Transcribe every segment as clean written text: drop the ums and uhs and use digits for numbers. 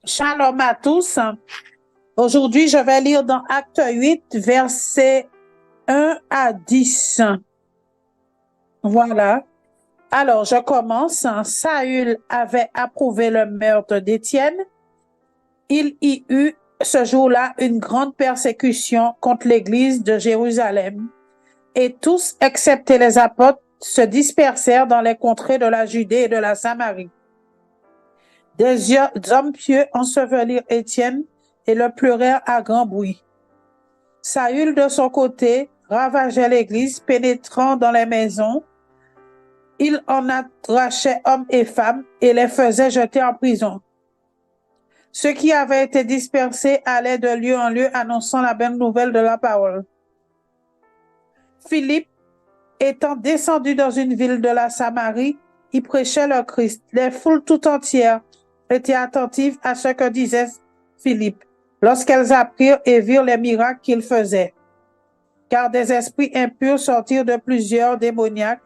Shalom à tous. Aujourd'hui, je vais lire dans Acte 8, versets 1 à 10. Voilà. Alors, je commence. Saül avait approuvé le meurtre d'Étienne. Il y eut ce jour-là une grande persécution contre l'Église de Jérusalem. Et tous, excepté les apôtres, se dispersèrent dans les contrées de la Judée et de la Samarie. Des hommes pieux ensevelirent Étienne et le pleurèrent à grand bruit. Saül, de son côté, ravageait l'église, pénétrant dans les maisons. Il en arrachait hommes et femmes et les faisait jeter en prison. Ceux qui avaient été dispersés allaient de lieu en lieu annonçant la bonne nouvelle de la parole. Philippe, étant descendu dans une ville de la Samarie, y prêchait le Christ. Les foules tout entières étaient attentives à ce que disait Philippe, lorsqu'elles apprirent et virent les miracles qu'il faisait. Car des esprits impurs sortirent de plusieurs démoniaques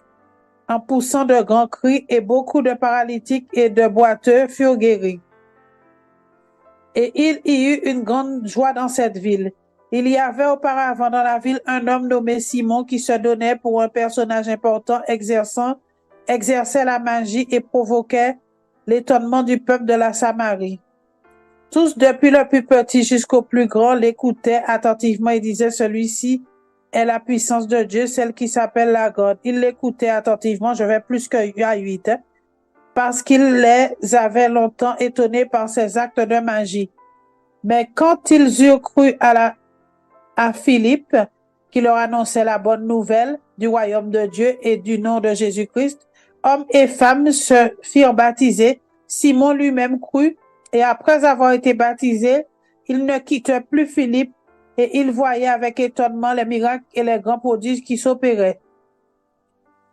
en poussant de grands cris, et beaucoup de paralytiques et de boiteux furent guéris. Et il y eut une grande joie dans cette ville. Il y avait auparavant dans la ville un homme nommé Simon qui se donnait pour un personnage important, exerçait la magie et provoquait l'étonnement du peuple de la Samarie. Tous, depuis le plus petit jusqu'au plus grand, l'écoutaient attentivement et disaient: celui-ci est la puissance de Dieu, celle qui s'appelle la grande. Ils l'écoutaient attentivement, je vais plus qu'à 8, parce qu'il les avait longtemps étonnés par ses actes de magie. Mais quand ils eurent cru à Philippe, qui leur annonçait la bonne nouvelle du royaume de Dieu et du nom de Jésus-Christ, hommes et femmes se firent baptiser. Simon lui-même crut, et après avoir été baptisé, il ne quittait plus Philippe, et il voyait avec étonnement les miracles et les grands prodiges qui s'opéraient.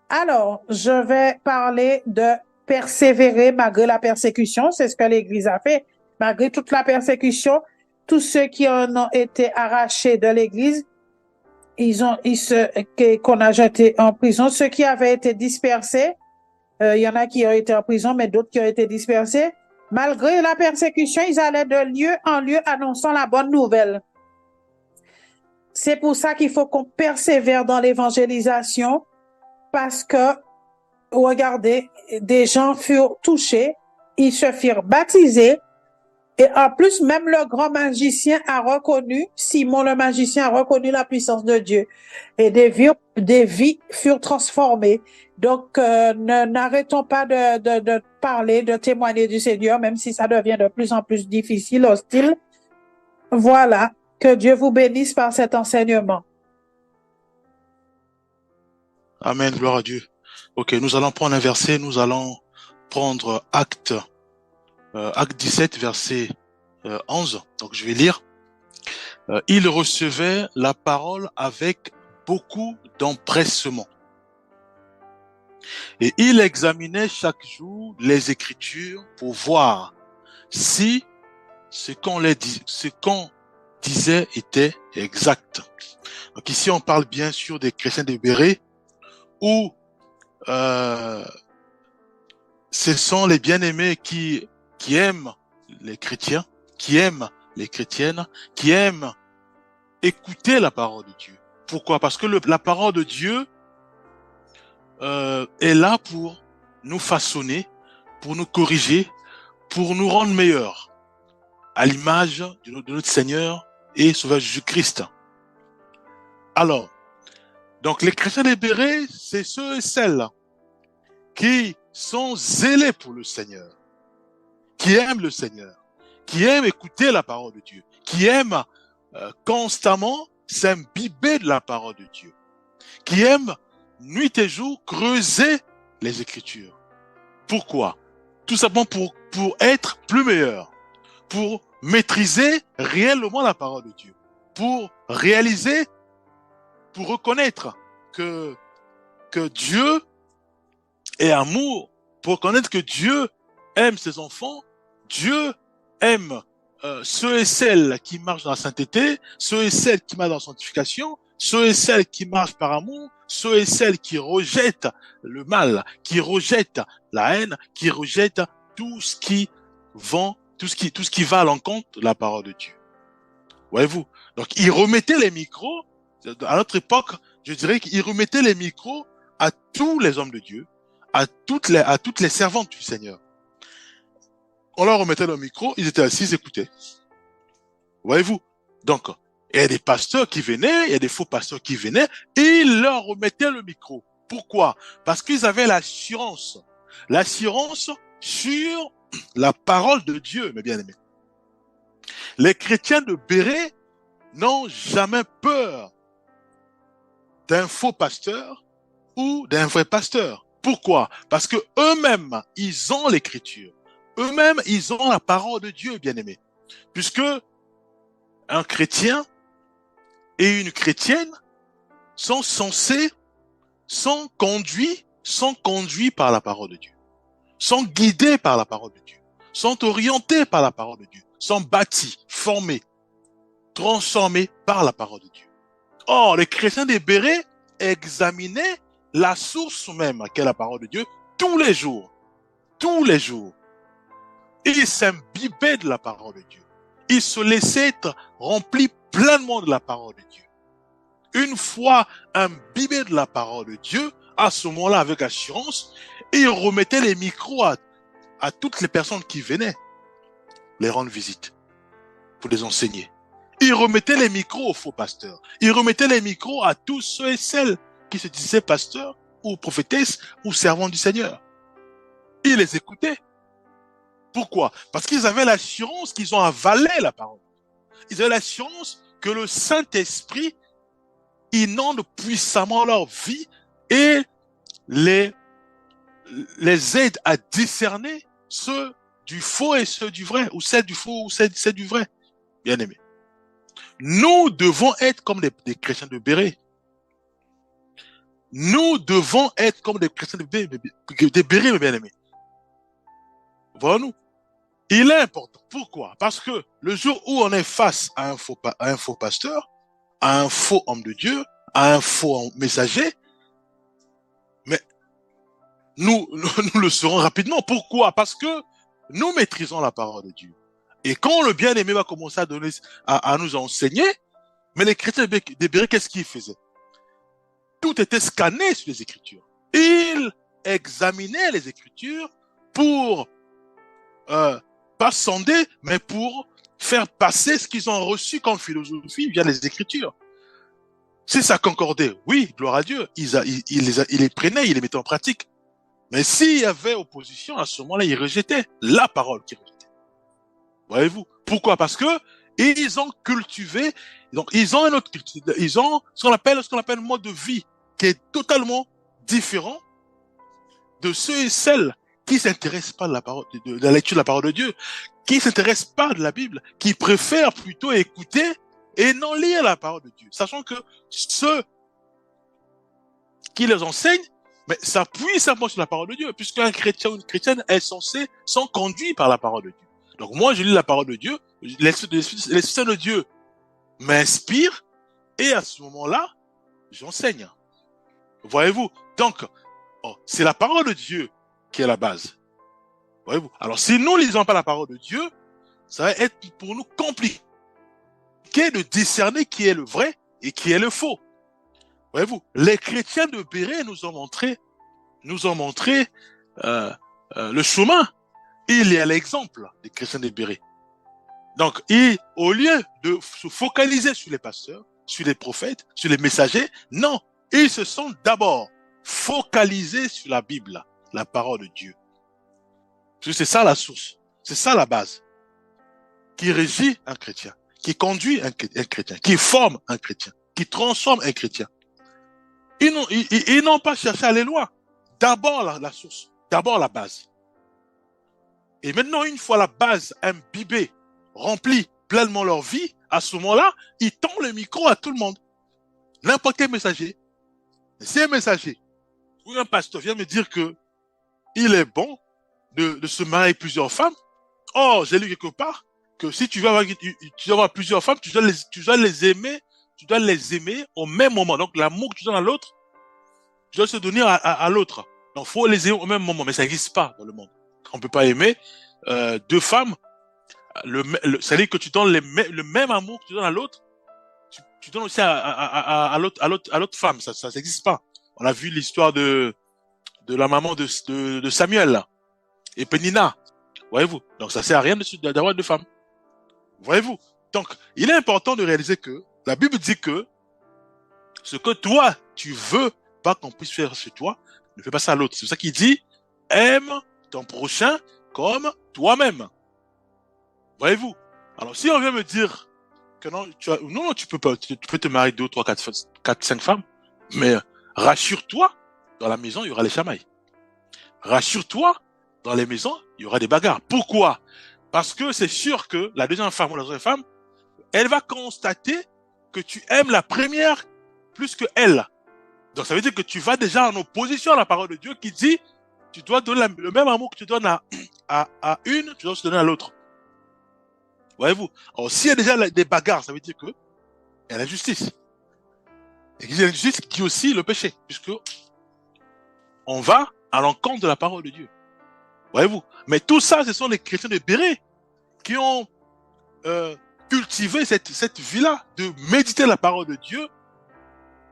Alors, je vais parler de persévérer malgré la persécution. C'est ce que l'Église a fait. Malgré toute la persécution, tous ceux qui en ont été arrachés de l'Église, qu'on a jetés en prison. Ceux qui avaient été dispersés, il y en a qui ont été en prison, mais d'autres qui ont été dispersés. Malgré la persécution, ils allaient de lieu en lieu annonçant la bonne nouvelle. C'est pour ça qu'il faut qu'on persévère dans l'évangélisation, parce que, regardez, des gens furent touchés, ils se firent baptiser, et en plus, même le grand magicien a reconnu, Simon le magicien a reconnu la puissance de Dieu, et des vies furent transformées. Donc, n'arrêtons pas de parler, de témoigner du Seigneur, même si ça devient de plus en plus difficile, hostile. Voilà, que Dieu vous bénisse par cet enseignement. Amen, gloire à Dieu. Ok, nous allons prendre un verset, nous allons prendre Acte 17, verset 11. Donc je vais lire. Il recevait la parole avec beaucoup d'empressement. Et il examinait chaque jour les Écritures pour voir si ce qu'on disait était exact. Donc ici, on parle bien sûr des chrétiens de Béret, où ce sont les bien-aimés qui aiment les chrétiens, qui aiment les chrétiennes, qui aiment écouter la parole de Dieu. Pourquoi? Parce que la parole de Dieu est là pour nous façonner, pour nous corriger, pour nous rendre meilleurs, à l'image de notre Seigneur et Sauveur Jésus-Christ. Alors, donc les chrétiens libérés, c'est ceux et celles qui sont zélés pour le Seigneur, qui aiment le Seigneur, qui aiment écouter la parole de Dieu, qui aiment constamment s'imbiber de la parole de Dieu, qui aiment nuit et jour creuser les Écritures. Pourquoi? Tout simplement pour être plus meilleur, pour maîtriser réellement la parole de Dieu, pour réaliser, pour reconnaître que Dieu est amour, pour reconnaître que Dieu aime ses enfants, Dieu aime ceux et celles qui marchent dans la sainteté, ceux et celles qui marchent dans la sanctification, ceux et celles qui marchent par amour, ceux et celles qui rejettent le mal, qui rejettent la haine, qui rejettent tout ce qui vont tout ce qui va à l'encontre de la parole de Dieu. Voyez-vous? Donc, ils remettaient les micros, à notre époque, je dirais qu'ils remettaient les micros à tous les hommes de Dieu, à toutes les servantes du Seigneur. On leur remettait le micro, ils étaient assis, ils écoutaient. Voyez-vous? Donc, il y a des pasteurs qui venaient, il y a des faux pasteurs qui venaient, et ils leur remettaient le micro. Pourquoi? Parce qu'ils avaient l'assurance sur la parole de Dieu, mes bien-aimés. Les chrétiens de Béret n'ont jamais peur d'un faux pasteur ou d'un vrai pasteur. Pourquoi? Parce que eux-mêmes, ils ont l'écriture. Eux-mêmes, ils ont la parole de Dieu, bien-aimés. Puisque un chrétien et une chrétienne sont conduits par la parole de Dieu, sont guidés par la parole de Dieu, sont orientés par la parole de Dieu, sont bâtis, formés, transformés par la parole de Dieu. Or, les chrétiens des Béret examinaient la source même qu'est la parole de Dieu tous les jours. Tous les jours. Ils s'imbibaient de la parole de Dieu. Ils se laissaient être remplis pleinement de la parole de Dieu. Une fois imbibés de la parole de Dieu, à ce moment-là, avec assurance, ils remettaient les micros à toutes les personnes qui venaient les rendre visite pour les enseigner. Ils remettaient les micros aux faux pasteurs. Ils remettaient les micros à tous ceux et celles qui se disaient pasteurs ou prophétesses ou servants du Seigneur. Ils les écoutaient. Pourquoi? Parce qu'ils avaient l'assurance qu'ils ont avalé la parole. Ils avaient l'assurance que le Saint-Esprit inonde puissamment leur vie et les aide à discerner ceux du faux et ceux du vrai, ou celles du faux ou celles du vrai. Bien aimé. Nous devons être comme des chrétiens de Béret. Nous devons être comme des chrétiens de Béret, mes bien-aimés. Voyons-nous. Il est important. Pourquoi? Parce que le jour où on est face à un faux pasteur, à un faux homme de Dieu, à un faux messager, mais nous le serons rapidement. Pourquoi? Parce que nous maîtrisons la parole de Dieu. Et quand le bien-aimé va commencer à nous enseigner, mais les chrétiens des Béret, qu'est-ce qu'ils faisaient? Tout était scanné sur les Écritures. Ils examinaient les Écritures pour pas sonder, mais pour faire passer ce qu'ils ont reçu comme philosophie via les Écritures. Si ça concordait, oui, gloire à Dieu, ils les prenaient, ils les mettaient en pratique. Mais s'il y avait opposition, à ce moment-là, ils rejetaient la parole qu'ils rejetaient. Voyez-vous? Pourquoi? Parce que ils ont cultivé, donc ils ont ce qu'on appelle un mode de vie qui est totalement différent de ceux et celles qui s'intéressent pas de la lecture de la parole de Dieu, qui s'intéressent pas de la Bible, qui préfèrent plutôt écouter et non lire la parole de Dieu, sachant que ceux qui les enseignent, mais s'appuient simplement sur la parole de Dieu, puisqu'un chrétien ou une chrétienne sont conduits par la parole de Dieu. Donc moi, je lis la parole de Dieu, l'Esprit de Dieu m'inspire, et à ce moment-là, j'enseigne. Voyez-vous? Donc, c'est la parole de Dieu qui est la base. Voyez-vous? Alors, si nous ne lisons pas la parole de Dieu, ça va être pour nous compliqué de discerner qui est le vrai et qui est le faux. Voyez-vous? Les chrétiens de Béret nous ont montré le chemin. Il y a l'exemple des chrétiens de Béret. Donc, au lieu de se focaliser sur les pasteurs, sur les prophètes, sur les messagers, non, ils se sont d'abord focalisés sur la Bible, la parole de Dieu. Parce que c'est ça la source, c'est ça la base qui régit un chrétien, qui conduit un chrétien, qui forme un chrétien, qui transforme un chrétien. Ils n'ont pas cherché à aller loin. D'abord la source, d'abord la base. Et maintenant, une fois la base imbibée, remplie pleinement leur vie, à ce moment-là, ils tendent le micro à tout le monde. N'importe quel messager. Si un messager ou un pasteur vient me dire que il est bon de se marier avec plusieurs femmes, j'ai lu quelque part que si tu vas avoir plusieurs femmes, tu dois les aimer au même moment. Donc l'amour que tu donnes à l'autre, tu dois se donner à l'autre. Donc faut les aimer au même moment, mais ça n'existe pas dans le monde. On peut pas aimer deux femmes c'est-à-dire que tu donnes le même amour que tu donnes à l'autre, tu donnes aussi à l'autre femme. Ça n'existe pas. On a vu l'histoire de la maman de Samuel, là, et Pénina. Voyez-vous? Donc, ça sert à rien d'avoir deux femmes. Voyez-vous? Donc, il est important de réaliser que la Bible dit que ce que toi, tu veux pas qu'on puisse faire chez toi, ne fais pas ça à l'autre. C'est pour ça qu'il dit, aime ton prochain comme toi-même. Voyez-vous? Alors, si on vient me dire que non, tu peux pas, tu peux te marier 2, 3, 4, 5 femmes, mais rassure-toi, dans la maison, il y aura les chamailles. Rassure-toi, dans les maisons, il y aura des bagarres. Pourquoi? Parce que c'est sûr que la deuxième femme ou la troisième femme, elle va constater que tu aimes la première plus que elle. Donc ça veut dire que tu vas déjà en opposition à la parole de Dieu qui dit tu dois donner le même amour que tu donnes à une, tu dois se donner à l'autre. Voyez-vous? Alors s'il y a déjà des bagarres, ça veut dire que il y a l'injustice. Et il y a l'injustice qui est aussi le péché, puisque on va à l'encontre de la parole de Dieu. Voyez-vous? Mais tout ça, ce sont les chrétiens de Béret qui ont cultivé cette vie-là de méditer la parole de Dieu,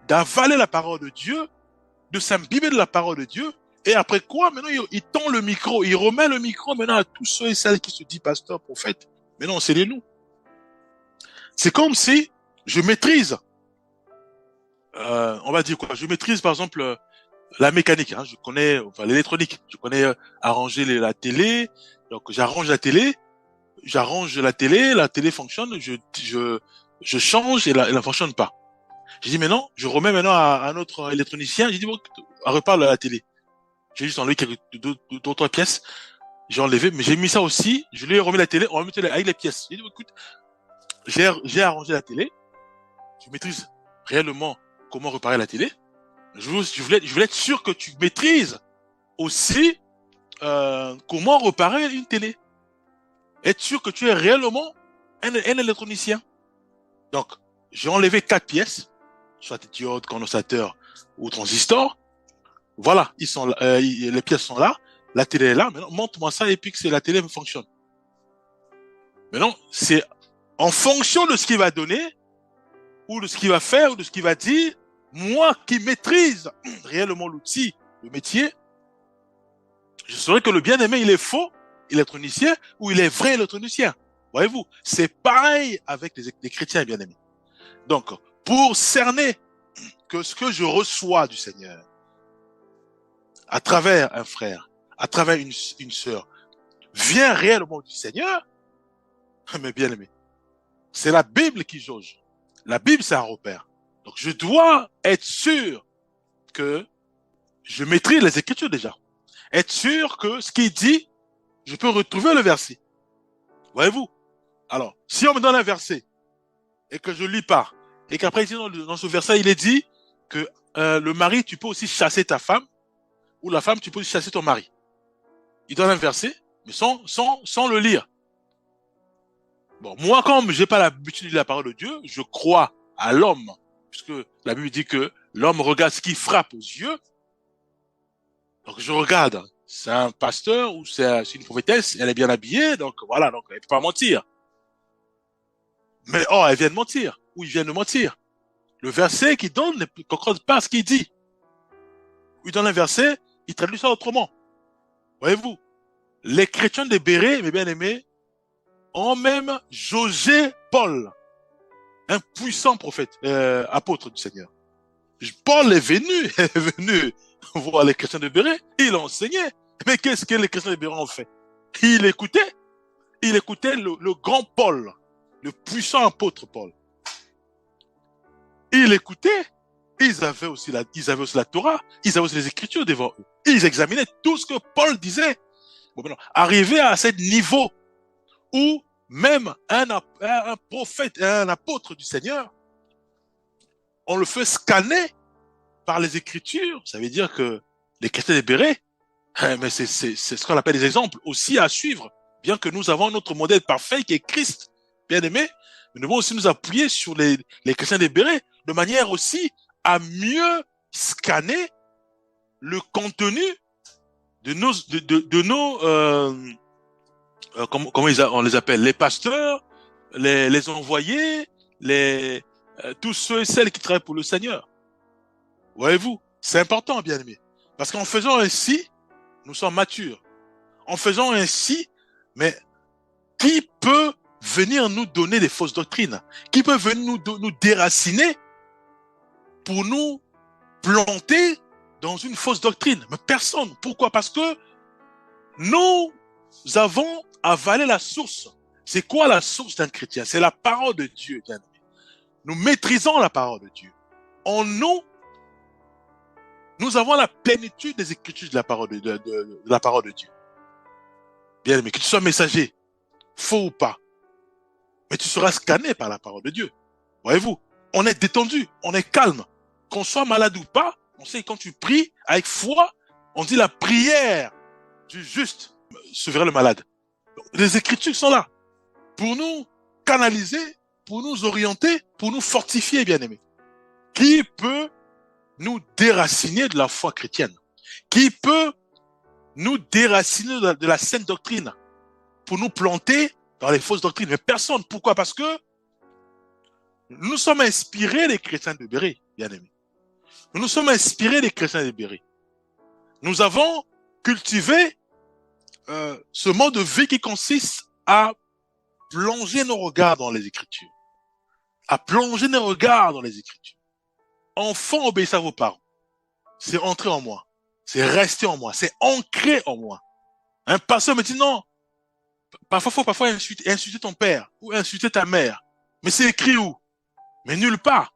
d'avaler la parole de Dieu, de s'imbiber de la parole de Dieu. Et après quoi, maintenant, il tend le micro, il remet le micro maintenant à tous ceux et celles qui se disent pasteur, prophète. Mais non, c'est les nous. C'est comme si je maîtrise, on va dire quoi, je maîtrise par exemple la mécanique, hein, je connais, enfin l'électronique, je connais arranger la télé, donc j'arrange la télé fonctionne, je change et elle ne fonctionne pas. J'ai dit, mais non, je remets maintenant à un autre électronicien, j'ai dit, bon, repart la télé. J'ai juste enlevé d'autres pièces, j'ai enlevé, mais j'ai mis ça aussi, je lui ai remis la télé, on va mettre avec les pièces. J'ai dit, bon, écoute, j'ai arrangé la télé, je maîtrise réellement comment réparer la télé. Je voulais être sûr que tu maîtrises aussi comment réparer une télé. Être sûr que tu es réellement un électronicien. Donc, j'ai enlevé 4 pièces, soit diode, condensateur ou transistor. Voilà, les pièces sont là, la télé est là. Maintenant, montre-moi ça et puis que la télé fonctionne. Maintenant, c'est en fonction de ce qu'il va donner, ou de ce qu'il va faire, ou de ce qu'il va dire, moi qui maîtrise réellement l'outil, le métier, je saurais que le bien-aimé, il est faux électronicien ou il est vrai électronicien. Voyez-vous, c'est pareil avec les chrétiens bien-aimés. Donc, pour cerner que ce que je reçois du Seigneur, à travers un frère, à travers une sœur, vient réellement du Seigneur, mes bien-aimés, c'est la Bible qui jauge. La Bible, c'est un repère. Donc, je dois être sûr que je maîtrise les Écritures déjà. Être sûr que ce qu'il dit, je peux retrouver le verset. Voyez-vous? Alors, si on me donne un verset et que je lis pas, et qu'après, dans ce verset, il est dit que le mari, tu peux aussi chasser ta femme, ou la femme, tu peux aussi chasser ton mari. Il donne un verset, mais sans le lire. Bon, moi, comme j'ai pas l'habitude de lire la parole de Dieu, je crois à l'homme, puisque la Bible dit que l'homme regarde ce qui frappe aux yeux. Donc, je regarde. C'est un pasteur ou c'est une prophétesse, elle est bien habillée, donc voilà, donc elle peut pas mentir. Mais elle vient de mentir, ou il vient de mentir. Le verset qu'il donne ne concorde pas ce qu'il dit. Il donne un verset, il traduit ça autrement. Voyez-vous, les chrétiens de Béret, mes bien-aimés, ont même jaugé Paul, un puissant prophète, apôtre du Seigneur. Paul est venu voir les chrétiens de Béret, il a enseigné. Mais qu'est-ce que les chrétiens de Béret ont fait? Il écoutait le grand Paul, le puissant apôtre Paul. Il écoutait, ils avaient aussi la Torah, ils avaient aussi les Écritures devant eux. Ils examinaient tout ce que Paul disait. Bon, maintenant, arrivé à ce niveau où même un prophète, un apôtre du Seigneur, on le fait scanner par les Écritures, ça veut dire que les chrétiens de Béret, mais c'est ce qu'on appelle des exemples aussi à suivre, bien que nous avons notre modèle parfait qui est Christ, bien aimé, nous devons aussi nous appuyer sur les chrétiens de Béret, de manière aussi à mieux scanner le contenu de on les appelle, les pasteurs, les envoyés, tous ceux et celles qui travaillent pour le Seigneur. Voyez-vous, c'est important, bien aimé. Parce qu'en faisant ainsi, nous sommes matures. En faisant ainsi, mais qui peut venir nous donner des fausses doctrines? Qui peut venir nous déraciner pour nous planter dans une fausse doctrine? Mais personne. Pourquoi? Parce que nous avons avalé la source. C'est quoi la source d'un chrétien? C'est la parole de Dieu, bien aimé. Nous maîtrisons la parole de Dieu. En nous, nous avons la plénitude des écritures de la parole de la parole de Dieu. Bien aimé, que tu sois messager, faux ou pas, mais tu seras scanné par la parole de Dieu. Voyez-vous, on est détendu, on est calme. Qu'on soit malade ou pas, on sait que quand tu pries avec foi, on dit la prière du juste sauverait le malade. Les écritures sont là pour nous canaliser, pour nous orienter, pour nous fortifier, bien aimé. Qui peut nous déraciner de la foi chrétienne? Qui peut nous déraciner de la saine doctrine pour nous planter dans les fausses doctrines? Mais personne. Pourquoi? Parce que nous sommes inspirés des chrétiens de Béret, bien aimés. Nous sommes inspirés des chrétiens de Béret. Nous avons cultivé ce mode de vie qui consiste à plonger nos regards dans les Écritures. À plonger nos regards dans les Écritures. Enfants, obéissez à vos parents. C'est entrer en moi. C'est rester en moi. C'est ancré en moi. Un pasteur me dit non. Parfois insulter ton père ou insulter ta mère. Mais c'est écrit où? Mais nulle part.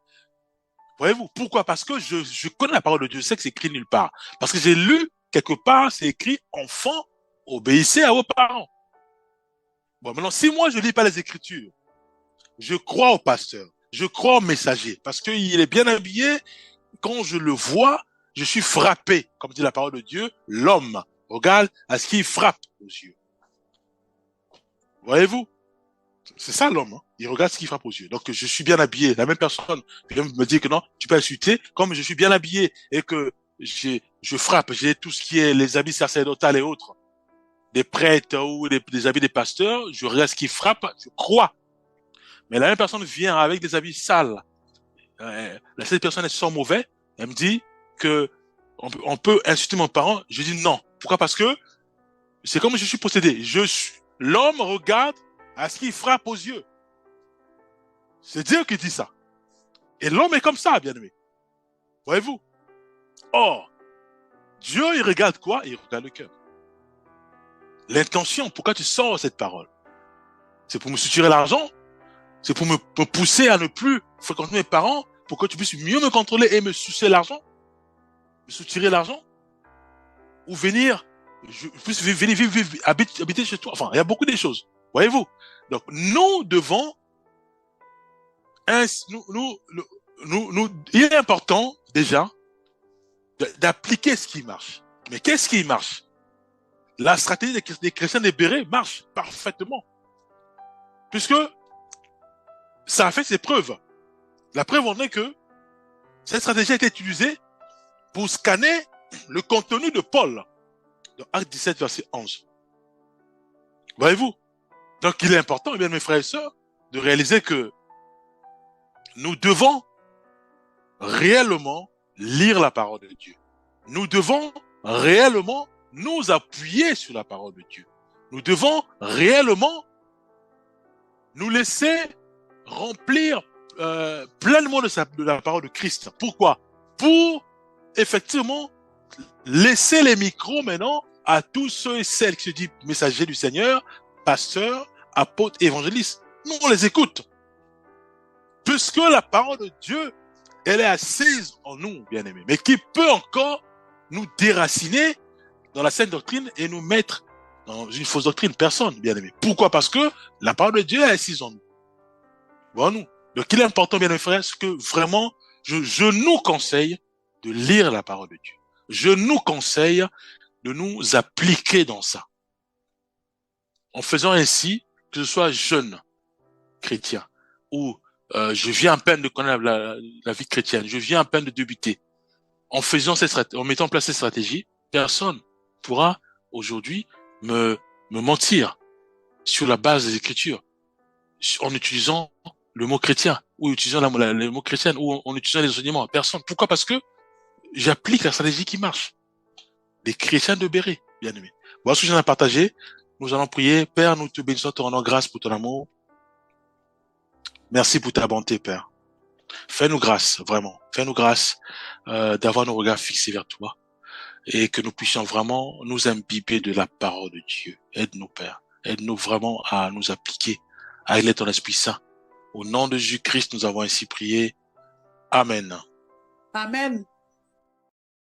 Voyez-vous? Pourquoi? Parce que je connais la parole de Dieu. Je sais que c'est écrit nulle part. Parce que j'ai lu quelque part, c'est écrit enfants, obéissez à vos parents. Bon, maintenant, si moi je lis pas les Écritures, je crois au pasteur, je crois au messager, parce qu'il est bien habillé. Quand je le vois, je suis frappé, comme dit la parole de Dieu. L'homme regarde à ce qu'il frappe aux yeux. Voyez-vous? C'est ça l'homme, hein? Il regarde ce qu'il frappe aux yeux. Donc je suis bien habillé. La même personne vient me dire que non, tu peux insulter. Comme je suis bien habillé et que je frappe, j'ai tout ce qui est les habits sacerdotaux et autres, des prêtres ou des habits des pasteurs, je regarde ce qui frappe, je crois. Mais la même personne vient avec des habits sales. Cette personne elle sent mauvais. Elle me dit que on peut insulter mon parent. Je dis non. Pourquoi? Parce que c'est comme je suis possédé. L'homme regarde à ce qu'il frappe aux yeux. C'est Dieu qui dit ça. Et l'homme est comme ça, bien aimé. Voyez-vous? Or, Dieu, il regarde quoi? Il regarde le cœur. L'intention, pourquoi tu sors cette parole? C'est pour me soutirer l'argent? C'est pour me pousser à ne plus fréquenter mes parents, pour que tu puisses mieux me contrôler et me soucier l'argent? Me soutirer l'argent? Ou venir, habiter chez toi? Enfin, il y a beaucoup de choses. Voyez-vous? Donc, nous devons, il est important, déjà, d'appliquer ce qui marche. Mais qu'est-ce qui marche? La stratégie des chrétiens des Bérets marche parfaitement. Puisque ça a fait ses preuves. La preuve en est que cette stratégie a été utilisée pour scanner le contenu de Paul dans Acte 17, verset 11. Voyez-vous? Donc il est important, bien mes frères et sœurs, de réaliser que nous devons réellement lire la parole de Dieu. Nous devons réellement nous appuyer sur la parole de Dieu. Nous devons réellement nous laisser remplir pleinement de la parole de Christ. Pourquoi? Pour effectivement laisser les micros maintenant à tous ceux et celles qui se disent messagers du Seigneur, pasteurs, apôtres, évangélistes. Nous, on les écoute. Puisque la parole de Dieu, elle est assise en nous, bien-aimés. Mais qui peut encore nous déraciner dans la saine doctrine et nous mettre dans une fausse doctrine? Personne, bien-aimés. Pourquoi? Parce que la parole de Dieu est assise en nous. Bon, nous. Donc, il est important, bien mes frères, que vraiment, je nous conseille de lire la parole de Dieu. Je nous conseille de nous appliquer dans ça. En faisant ainsi, que ce soit jeune chrétien ou je viens à peine de connaître la vie chrétienne, je viens à peine de débuter. En mettant en place ces stratégies, personne pourra aujourd'hui me mentir. sur la base des Écritures, en utilisant le mot chrétien, ou utilisant le mot chrétien, ou en utilisant les enseignements. Personne. Pourquoi? Parce que j'applique la stratégie qui marche. Les chrétiens de Béret, bien aimés. Voilà ce que j'en ai partagé. Nous allons prier. Père, nous te bénissons, te rendons grâce pour ton amour. Merci pour ta bonté, Père. Fais-nous grâce, vraiment. Fais-nous grâce d'avoir nos regards fixés vers toi et que nous puissions vraiment nous imbiber de la parole de Dieu. Aide-nous, Père. Aide-nous vraiment à nous appliquer, à aider ton Esprit Saint. Au nom de Jésus-Christ, nous avons ainsi prié. Amen. Amen.